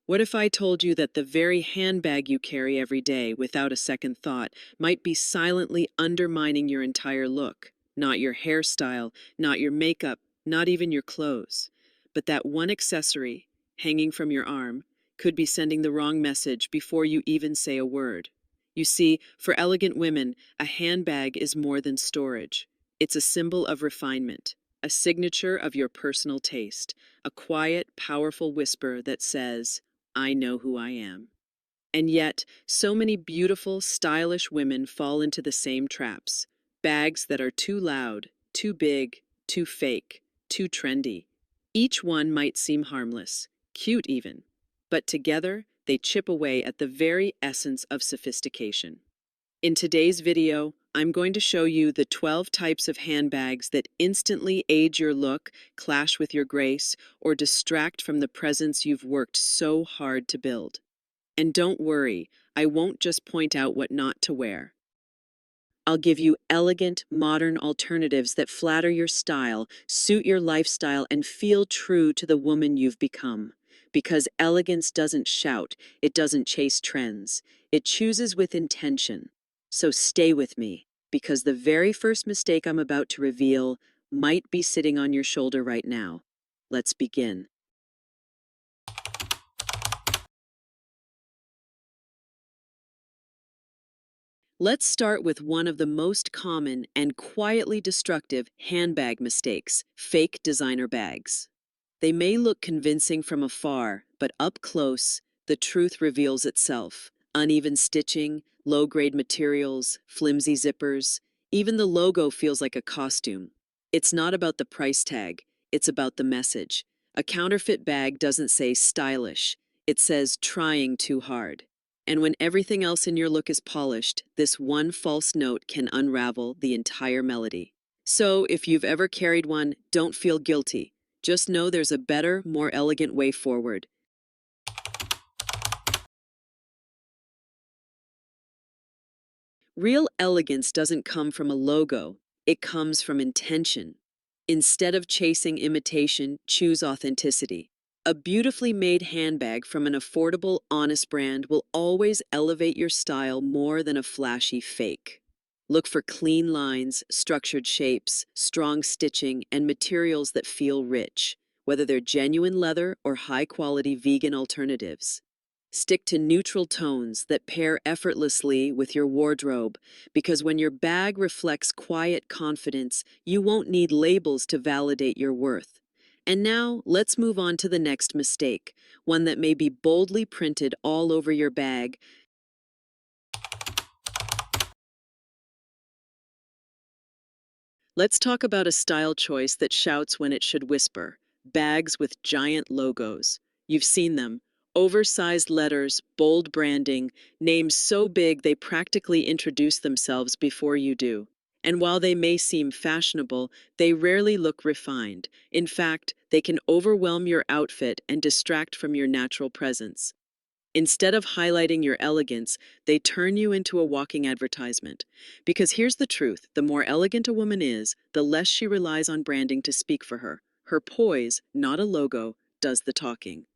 What if I told you that the very handbag you carry every day without a second thought might be silently undermining your entire look? Not your hairstyle, not your makeup, not even your clothes. But that one accessory, hanging from your arm, could be sending the wrong message before you even say a word. You see, for elegant women, a handbag is more than storage. It's a symbol of refinement, a signature of your personal taste, a quiet, powerful whisper that says, I know who I am. And yet, so many beautiful, stylish women fall into the same traps. Bags that are too loud, too big, too fake, too trendy. Each one might seem harmless, cute even, but together they chip away at the very essence of sophistication. In today's video, I'm going to show you the 12 types of handbags that instantly age your look, clash with your grace, or distract from the presence you've worked so hard to build. And don't worry, I won't just point out what not to wear. I'll give you elegant, modern alternatives that flatter your style, suit your lifestyle, and feel true to the woman you've become. Because elegance doesn't shout, it doesn't chase trends, it chooses with intention. So stay with me, because the very first mistake I'm about to reveal might be sitting on your shoulder right now. Let's begin. Let's start with one of the most common and quietly destructive handbag mistakes: fake designer bags. They may look convincing from afar, but up close, the truth reveals itself. Uneven stitching, low-grade materials, flimsy zippers, even the logo feels like a costume. It's not about the price tag, it's about the message. A counterfeit bag doesn't say stylish, it says trying too hard. And when everything else in your look is polished, this one false note can unravel the entire melody. So, if you've ever carried one, don't feel guilty. Just know there's a better, more elegant way forward. Real elegance doesn't come from a logo, it comes from intention. Instead of chasing imitation, choose authenticity. A beautifully made handbag from an affordable, honest brand will always elevate your style more than a flashy fake. Look for clean lines, structured shapes, strong stitching, and materials that feel rich, whether they're genuine leather or high-quality vegan alternatives. Stick to neutral tones that pair effortlessly with your wardrobe, because when your bag reflects quiet confidence, you won't need labels to validate your worth. And now, let's move on to the next mistake, one that may be boldly printed all over your bag. Let's talk about a style choice that shouts when it should whisper: bags with giant logos. You've seen them. Oversized letters, bold branding, names so big they practically introduce themselves before you do. And while they may seem fashionable, they rarely look refined. In fact, they can overwhelm your outfit and distract from your natural presence. Instead of highlighting your elegance, they turn you into a walking advertisement. Because here's the truth: the more elegant a woman is, the less she relies on branding to speak for her. Her poise, not a logo, does the talking.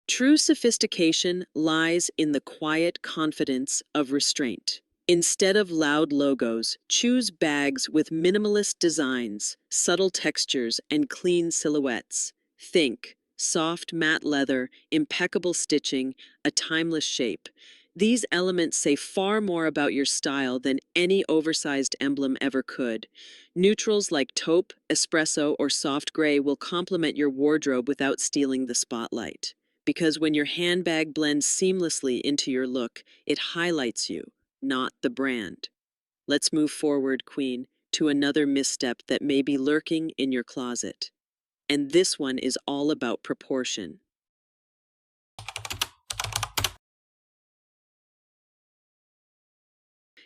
True sophistication lies in the quiet confidence of restraint. Instead of loud logos, choose bags with minimalist designs, subtle textures, and clean silhouettes. Think soft matte leather, impeccable stitching, a timeless shape. These elements say far more about your style than any oversized emblem ever could. Neutrals like taupe, espresso, or soft gray will complement your wardrobe without stealing the spotlight. Because when your handbag blends seamlessly into your look, it highlights you, not the brand. Let's move forward, Queen, to another misstep that may be lurking in your closet. And this one is all about proportion.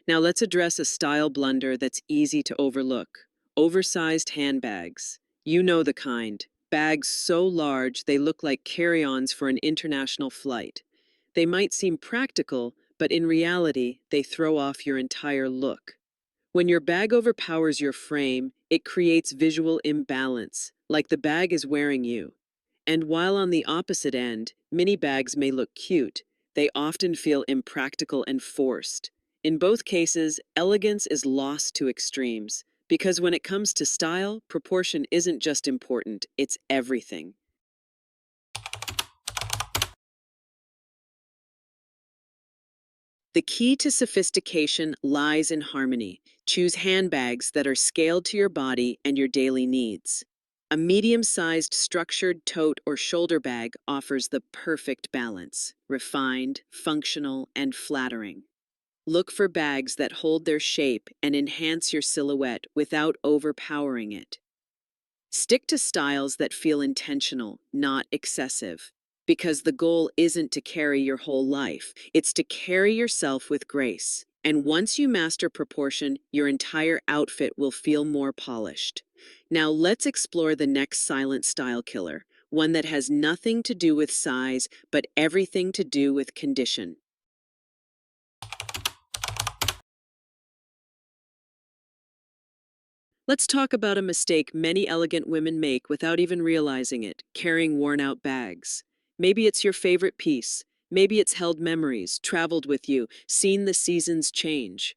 Now let's address a style blunder that's easy to overlook: oversized handbags. You know the kind. Bags so large they look like carry-ons for an international flight. They might seem practical, but in reality, they throw off your entire look. When your bag overpowers your frame, it creates visual imbalance, like the bag is wearing you. And while on the opposite end, mini bags may look cute, they often feel impractical and forced. In both cases, elegance is lost to extremes, because when it comes to style, proportion isn't just important, it's everything. The key to sophistication lies in harmony. Choose handbags that are scaled to your body and your daily needs. A medium-sized structured tote or shoulder bag offers the perfect balance, refined, functional, and flattering. Look for bags that hold their shape and enhance your silhouette without overpowering it. Stick to styles that feel intentional, not excessive. Because the goal isn't to carry your whole life, it's to carry yourself with grace. And once you master proportion, your entire outfit will feel more polished. Now let's explore the next silent style killer, one that has nothing to do with size, but everything to do with condition. Let's talk about a mistake many elegant women make without even realizing it, carrying worn-out bags. Maybe it's your favorite piece. Maybe it's held memories, traveled with you, seen the seasons change.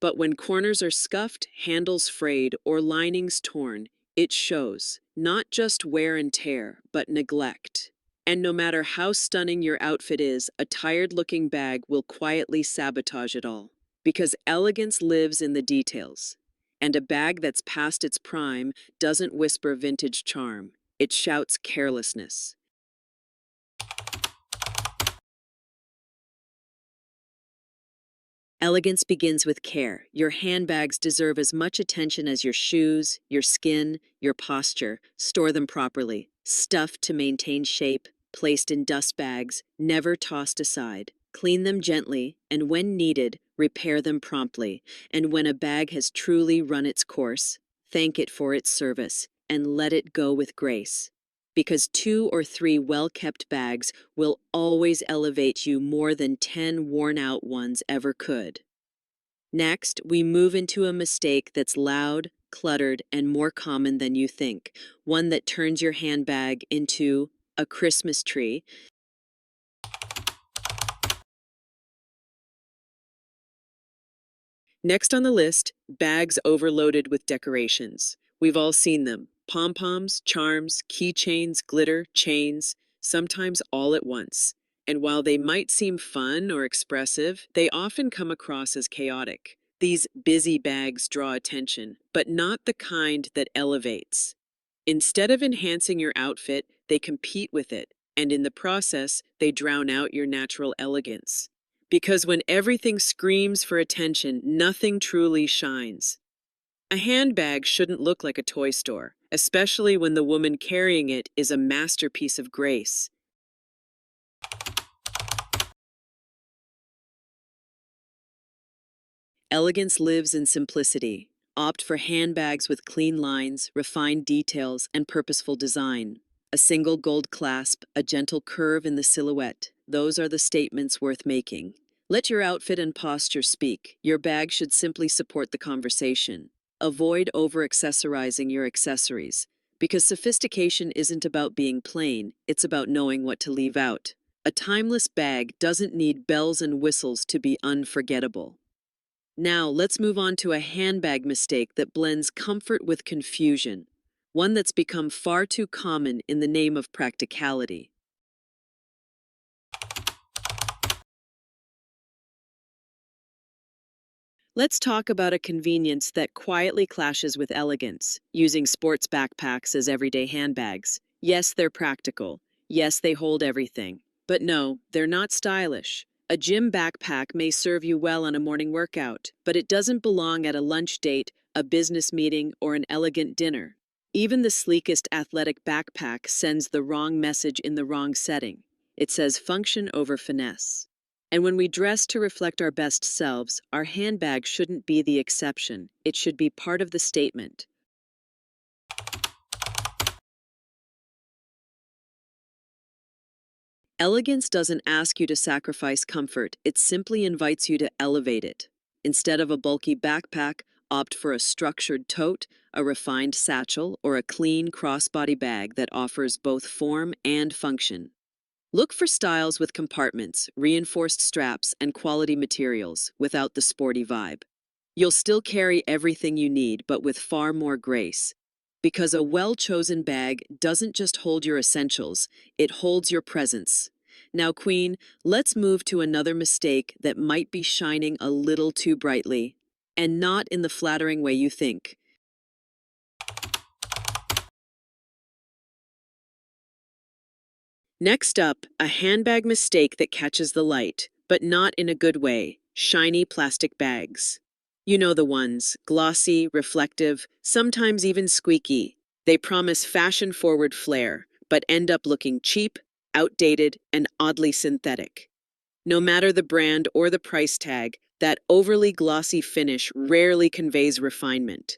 But when corners are scuffed, handles frayed, or linings torn, it shows, not just wear and tear, but neglect. And no matter how stunning your outfit is, a tired-looking bag will quietly sabotage it all. Because elegance lives in the details. And a bag that's past its prime doesn't whisper vintage charm, it shouts carelessness. Elegance begins with care. Your handbags deserve as much attention as your shoes, your skin, your posture. Store them properly. Stuffed to maintain shape, placed in dust bags, never tossed aside. Clean them gently, and when needed, repair them promptly. And when a bag has truly run its course, thank it for its service and let it go with grace. Because 2 or 3 well-kept bags will always elevate you more than 10 worn-out ones ever could. Next, we move into a mistake that's loud, cluttered, and more common than you think, one that turns your handbag into a Christmas tree. Next on the list, bags overloaded with decorations. We've all seen them. Pom-poms, charms, keychains, glitter, chains, sometimes all at once. And while they might seem fun or expressive, they often come across as chaotic. These busy bags draw attention, but not the kind that elevates. Instead of enhancing your outfit, they compete with it, and in the process, they drown out your natural elegance. Because when everything screams for attention, nothing truly shines. A handbag shouldn't look like a toy store, especially when the woman carrying it is a masterpiece of grace. Elegance lives in simplicity. Opt for handbags with clean lines, refined details, and purposeful design. A single gold clasp, a gentle curve in the silhouette. Those are the statements worth making. Let your outfit and posture speak. Your bag should simply support the conversation. Avoid over-accessorizing your accessories, because sophistication isn't about being plain, it's about knowing what to leave out. A timeless bag doesn't need bells and whistles to be unforgettable. Now, let's move on to a handbag mistake that blends comfort with confusion, one that's become far too common in the name of practicality. Let's talk about a convenience that quietly clashes with elegance, using sports backpacks as everyday handbags. Yes, they're practical. Yes, they hold everything. But no, they're not stylish. A gym backpack may serve you well on a morning workout, but it doesn't belong at a lunch date, a business meeting, or an elegant dinner. Even the sleekest athletic backpack sends the wrong message in the wrong setting. It says function over finesse. And when we dress to reflect our best selves, our handbag shouldn't be the exception. It should be part of the statement. Elegance doesn't ask you to sacrifice comfort, it simply invites you to elevate it. Instead of a bulky backpack, Opt for a structured tote, a refined satchel, or a clean crossbody bag that offers both form and function. Look for styles with compartments, reinforced straps, and quality materials without the sporty vibe. You'll still carry everything you need, but with far more grace. Because a well-chosen bag doesn't just hold your essentials, it holds your presence. Now, Queen, let's move to another mistake that might be shining a little too brightly, and not in the flattering way you think. Next up, a handbag mistake that catches the light, but not in a good way: shiny plastic bags. You know the ones: glossy, reflective, sometimes even squeaky. They promise fashion-forward flair, but end up looking cheap, outdated, and oddly synthetic. No matter the brand or the price tag, that overly glossy finish rarely conveys refinement.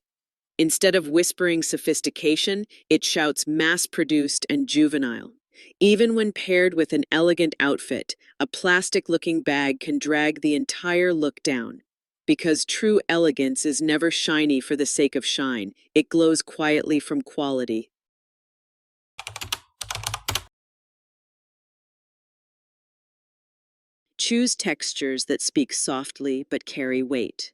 Instead of whispering sophistication, it shouts mass-produced and juvenile. Even when paired with an elegant outfit, a plastic-looking bag can drag the entire look down. Because true elegance is never shiny for the sake of shine, it glows quietly from quality. Choose textures that speak softly but carry weight.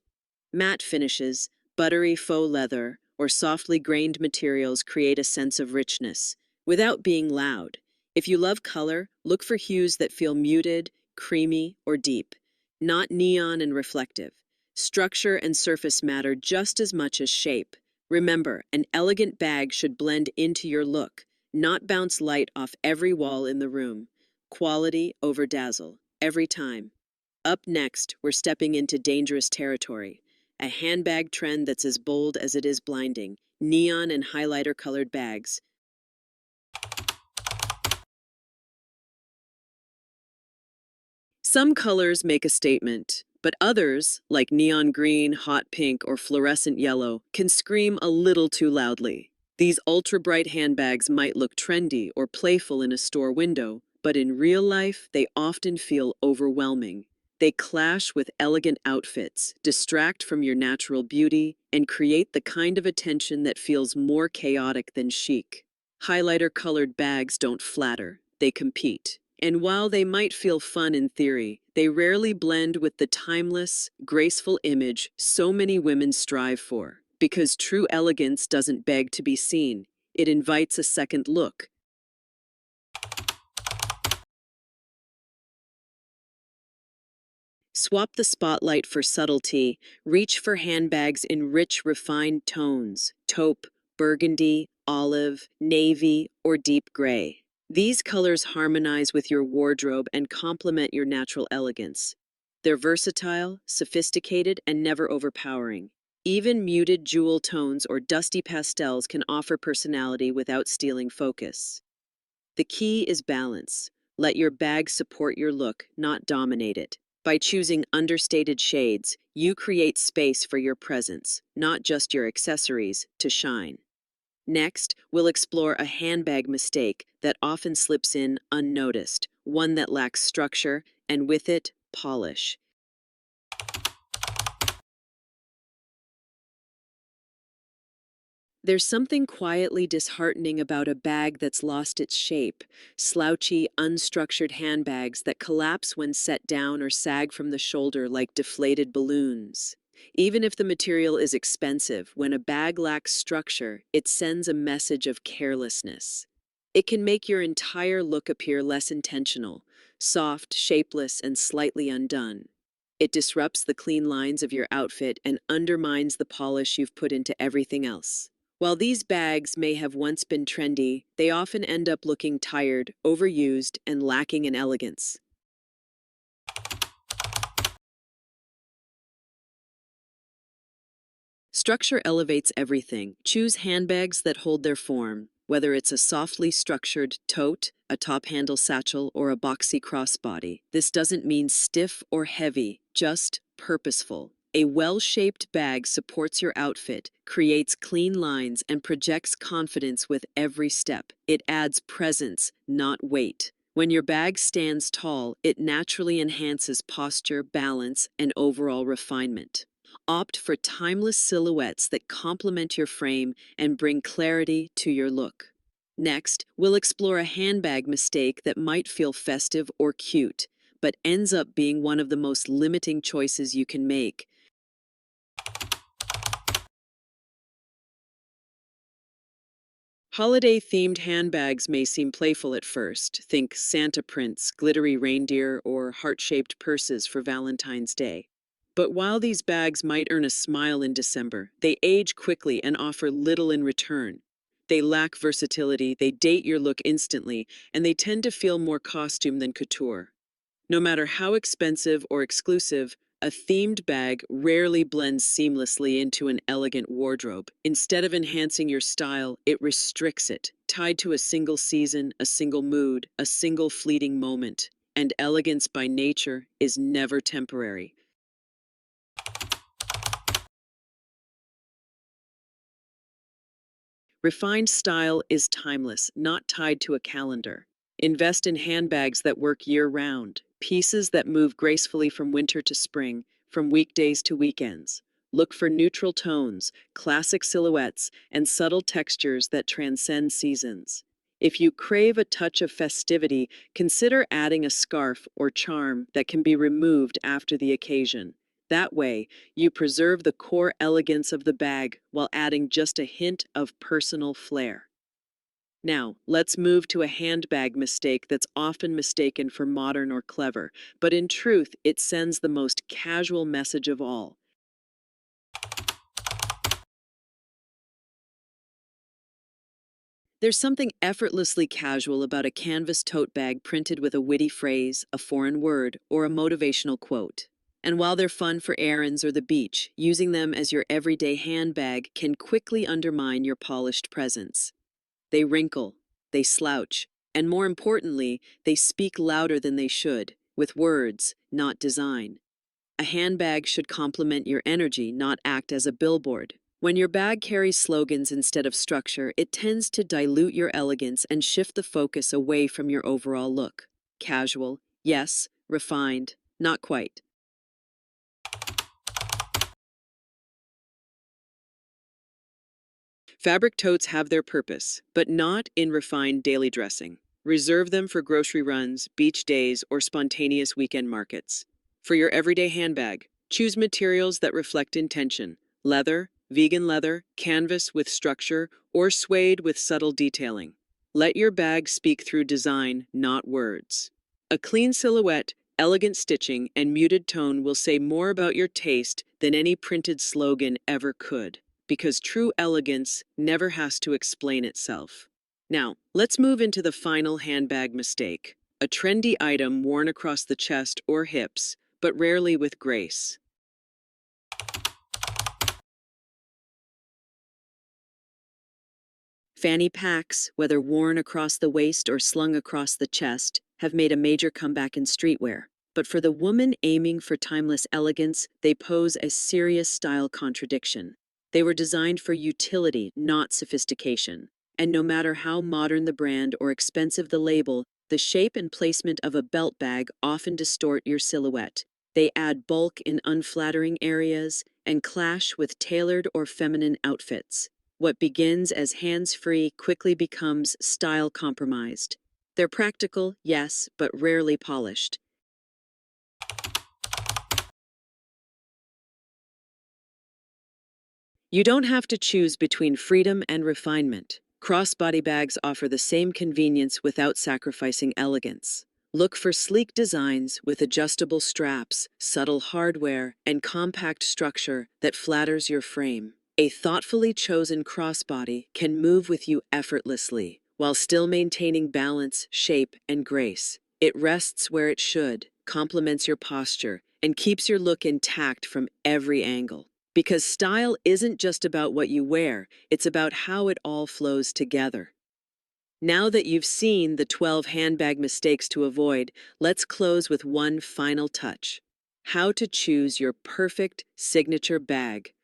Matte finishes, buttery faux leather, or softly grained materials create a sense of richness, without being loud. If you love color, look for hues that feel muted, creamy, or deep, not neon and reflective. Structure and surface matter just as much as shape. Remember, an elegant bag should blend into your look, not bounce light off every wall in the room. Quality over dazzle, every time. Up next, we're stepping into dangerous territory: a handbag trend that's as bold as it is blinding: neon and highlighter colored bags. Some colors make a statement, but others, like neon green, hot pink, or fluorescent yellow, can scream a little too loudly. These ultra-bright handbags might look trendy or playful in a store window, but in real life, they often feel overwhelming. They clash with elegant outfits, distract from your natural beauty, and create the kind of attention that feels more chaotic than chic. Highlighter-colored bags don't flatter, they compete. And while they might feel fun in theory, they rarely blend with the timeless, graceful image so many women strive for. Because true elegance doesn't beg to be seen, it invites a second look. Swap the spotlight for subtlety. Reach for handbags in rich, refined tones: taupe, burgundy, olive, navy, or deep gray. These colors harmonize with your wardrobe and complement your natural elegance. They're versatile, sophisticated, and never overpowering. Even muted jewel tones or dusty pastels can offer personality without stealing focus. The key is balance. Let your bag support your look, not dominate it. By choosing understated shades, you create space for your presence, not just your accessories, to shine. Next, we'll explore a handbag mistake that often slips in unnoticed, one that lacks structure, and with it, polish. There's something quietly disheartening about a bag that's lost its shape: slouchy, unstructured handbags that collapse when set down or sag from the shoulder like deflated balloons. Even if the material is expensive, when a bag lacks structure, it sends a message of carelessness. It can make your entire look appear less intentional: soft, shapeless, and slightly undone. It disrupts the clean lines of your outfit and undermines the polish you've put into everything else. While these bags may have once been trendy, they often end up looking tired, overused, and lacking in elegance. Structure elevates everything. Choose handbags that hold their form, whether it's a softly structured tote, a top-handle satchel, or a boxy crossbody. This doesn't mean stiff or heavy, just purposeful. A well-shaped bag supports your outfit, creates clean lines, and projects confidence with every step. It adds presence, not weight. When your bag stands tall, it naturally enhances posture, balance, and overall refinement. Opt for timeless silhouettes that complement your frame and bring clarity to your look. Next, we'll explore a handbag mistake that might feel festive or cute, but ends up being one of the most limiting choices you can make. Holiday-themed handbags may seem playful at first. Think Santa prints, glittery reindeer, or heart-shaped purses for Valentine's Day. But while these bags might earn a smile in December, they age quickly and offer little in return. They lack versatility, they date your look instantly, and they tend to feel more costume than couture. No matter how expensive or exclusive, a themed bag rarely blends seamlessly into an elegant wardrobe. Instead of enhancing your style, it restricts it, tied to a single season, a single mood, a single fleeting moment. And elegance by nature is never temporary. Refined style is timeless, not tied to a calendar. Invest in handbags that work year-round, pieces that move gracefully from winter to spring, from weekdays to weekends. Look for neutral tones, classic silhouettes, and subtle textures that transcend seasons. If you crave a touch of festivity, consider adding a scarf or charm that can be removed after the occasion. That way, you preserve the core elegance of the bag while adding just a hint of personal flair. Now, let's move to a handbag mistake that's often mistaken for modern or clever, but in truth, it sends the most casual message of all. There's something effortlessly casual about a canvas tote bag printed with a witty phrase, a foreign word, or a motivational quote. And while they're fun for errands or the beach, using them as your everyday handbag can quickly undermine your polished presence. They wrinkle, they slouch, and more importantly, they speak louder than they should, with words, not design. A handbag should complement your energy, not act as a billboard. When your bag carries slogans instead of structure, it tends to dilute your elegance and shift the focus away from your overall look. Casual, yes. Refined, not quite. Fabric totes have their purpose, but not in refined daily dressing. Reserve them for grocery runs, beach days, or spontaneous weekend markets. For your everyday handbag, choose materials that reflect intention: leather, vegan leather, canvas with structure, or suede with subtle detailing. Let your bag speak through design, not words. A clean silhouette, elegant stitching, and muted tone will say more about your taste than any printed slogan ever could, because true elegance never has to explain itself. Now, let's move into the final handbag mistake: a trendy item worn across the chest or hips, but rarely with grace. Fanny packs, whether worn across the waist or slung across the chest, have made a major comeback in streetwear. But for the woman aiming for timeless elegance, they pose a serious style contradiction. They were designed for utility, not sophistication. And no matter how modern the brand or expensive the label, the shape and placement of a belt bag often distort your silhouette. They add bulk in unflattering areas and clash with tailored or feminine outfits. What begins as hands-free quickly becomes style compromised. They're practical, yes, but rarely polished. You don't have to choose between freedom and refinement. Crossbody bags offer the same convenience without sacrificing elegance. Look for sleek designs with adjustable straps, subtle hardware, and compact structure that flatters your frame. A thoughtfully chosen crossbody can move with you effortlessly while still maintaining balance, shape, and grace. It rests where it should, complements your posture, and keeps your look intact from every angle. Because style isn't just about what you wear, it's about how it all flows together. Now that you've seen the 12 handbag mistakes to avoid, let's close with one final touch: how to choose your perfect signature bag.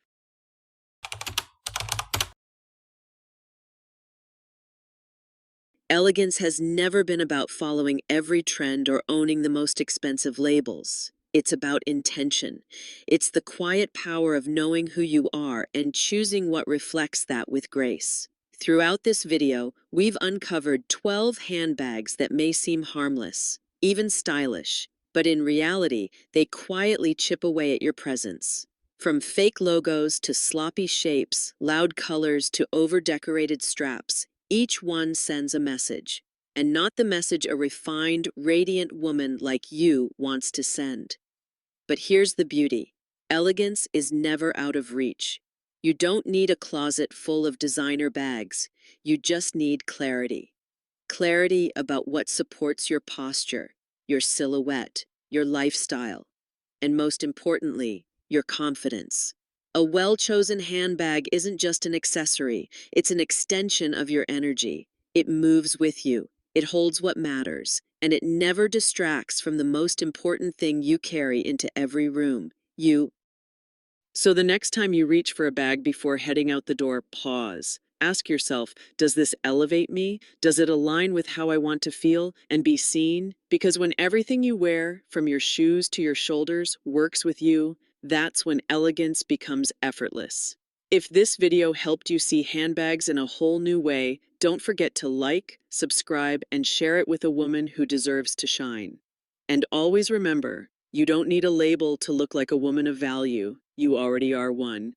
Elegance has never been about following every trend or owning the most expensive labels. It's about intention. It's the quiet power of knowing who you are and choosing what reflects that with grace. Throughout this video, we've uncovered 12 handbags that may seem harmless, even stylish, but in reality, they quietly chip away at your presence. From fake logos to sloppy shapes, loud colors to over-decorated straps, each one sends a message, and not the message a refined, radiant woman like you wants to send. But here's the beauty. Elegance is never out of reach. You don't need a closet full of designer bags. You just need clarity. Clarity about what supports your posture, your silhouette, your lifestyle, and most importantly, your confidence. A well-chosen handbag isn't just an accessory, it's an extension of your energy. It moves with you, it holds what matters, and it never distracts from the most important thing you carry into every room, you. So the next time you reach for a bag before heading out the door, pause. Ask yourself, does this elevate me? Does it align with how I want to feel and be seen? Because when everything you wear, from your shoes to your shoulders, works with you, that's when elegance becomes effortless. If this video helped you see handbags in a whole new way, don't forget to like, subscribe, and share it with a woman who deserves to shine. And always remember, you don't need a label to look like a woman of value. You already are one.